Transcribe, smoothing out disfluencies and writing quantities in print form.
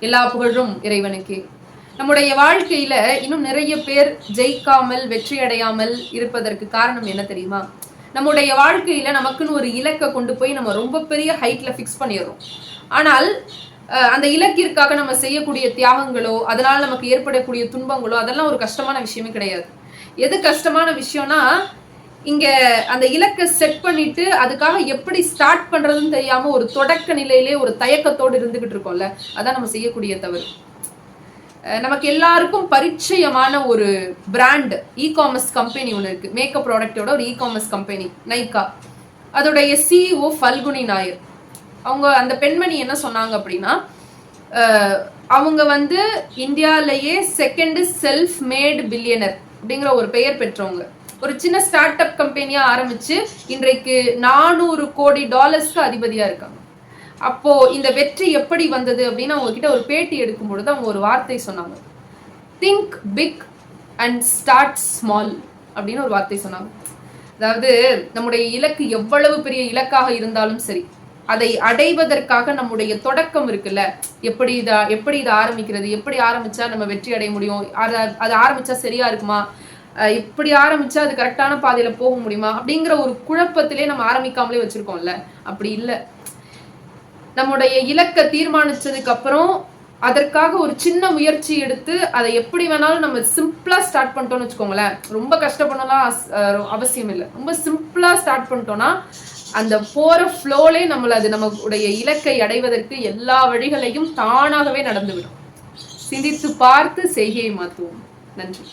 எல்லா புகழும் இறைவனுக்கே. நம்முடைய வாழ்க்கையில இன்னும் நிறைய பேர் ஜெயிக்காமல் வெற்றி அடையாமல் இருப்பதற்கு காரணம் என்ன தெரியுமா? நம்முடைய வாழ்க்கையில நமக்குன்னு ஒரு இலக்கை கொண்டு போய் நம்ம ரொம்ப பெரிய ஹைட்ல ஃபிக்ஸ் பண்ணிடுறோம். ஆனால் அந்த இலக்கிற்காக நம்ம செய்யக்கூடிய தியாகங்களோ, அதனால நமக்கு ஏற்படக்கூடிய துன்பங்களோ, அதெல்லாம் ஒரு கஷ்டமான விஷயமே கிடையாது. எது கஷ்டமான விஷயம்னா, இங்க அந்த இலக்கை செட் பண்ணிட்டு அதுக்காக எப்படி ஸ்டார்ட் பண்றதுன்னு தெரியாம ஒரு தொடக்க நிலையிலே ஒரு தயக்கத்தோடு இருந்துகிட்டு இருக்கோம்ல, அதான் நம்ம செய்யக்கூடிய தவறு. நமக்கு எல்லாருக்கும் பரிச்சயமான ஒரு பிராண்ட் இ-காமர்ஸ் கம்பெனி ஒன்று இருக்கு. மேக்கப் ப்ராடக்டோட ஒரு இ-காமர்ஸ் கம்பெனி நைகா. அதோடைய சிஇஓ ஃபல்குனி நாயர். அவங்க அந்த பெண்மணி என்ன சொன்னாங்க அப்படின்னா, அவங்க வந்து இந்தியாலேயே செகண்ட் செல்ஃப் மேட் பில்லியனர் அப்படிங்கிற ஒரு பெயர் பெற்றவங்க. ஒரு சின்ன ஸ்டார்ட் அப் கம்பெனியா ஆரம்பிச்சு இன்றைக்கு $400 கோடி அதிபதியா இருக்காங்க. அப்போ இந்த வெற்றி எப்படி வந்தது அப்படின்னு அவங்க கிட்ட ஒரு பேட்டி எடுக்கும் பொழுது அவங்க ஒரு வார்த்தை சொன்னாங்க, think big and start small அப்படின்னு ஒரு வார்த்தை சொன்னாங்க. அதாவது நம்முடைய இலக்கு எவ்வளவு பெரிய இலக்காக இருந்தாலும் சரி, அதை அடைவதற்காக நம்முடைய தொடக்கம் இருக்குல்ல, எப்படி இதை ஆரம்பிக்கிறது, எப்படி ஆரம்பிச்சா நம்ம வெற்றி அடைய முடியும், அதை ஆரம்பிச்சா சரியா இருக்குமா, இப்படி ஆரம்பிச்சா அது கரெக்டான பாதையில போக முடியுமா அப்படிங்கிற ஒரு குழப்பத்திலே நம்ம ஆரம்பிக்காமலே வச்சிருக்கோம்ல. அப்படி இல்லை. நம்முடைய இலக்கை தீர்மானிச்சதுக்கு அப்புறம் அதற்காக ஒரு சின்ன முயற்சி எடுத்து அதை எப்படி வேணாலும் நம்ம சிம்பிளா ஸ்டார்ட் பண்ணிட்டோம்னு வச்சுக்கோங்களேன். ரொம்ப கஷ்டப்படலாம் அவசியம் இல்லை. ரொம்ப சிம்பிளா ஸ்டார்ட் பண்ணிட்டோம்னா அந்த போற ஃப்ளோலே நம்மளுடைய இலக்கை அடைவதற்கு எல்லா வழிகளையும் தானாகவே நடந்துவிடும். சிந்தித்து பார்த்து செய்கையை மாற்றுவோம். நன்றி.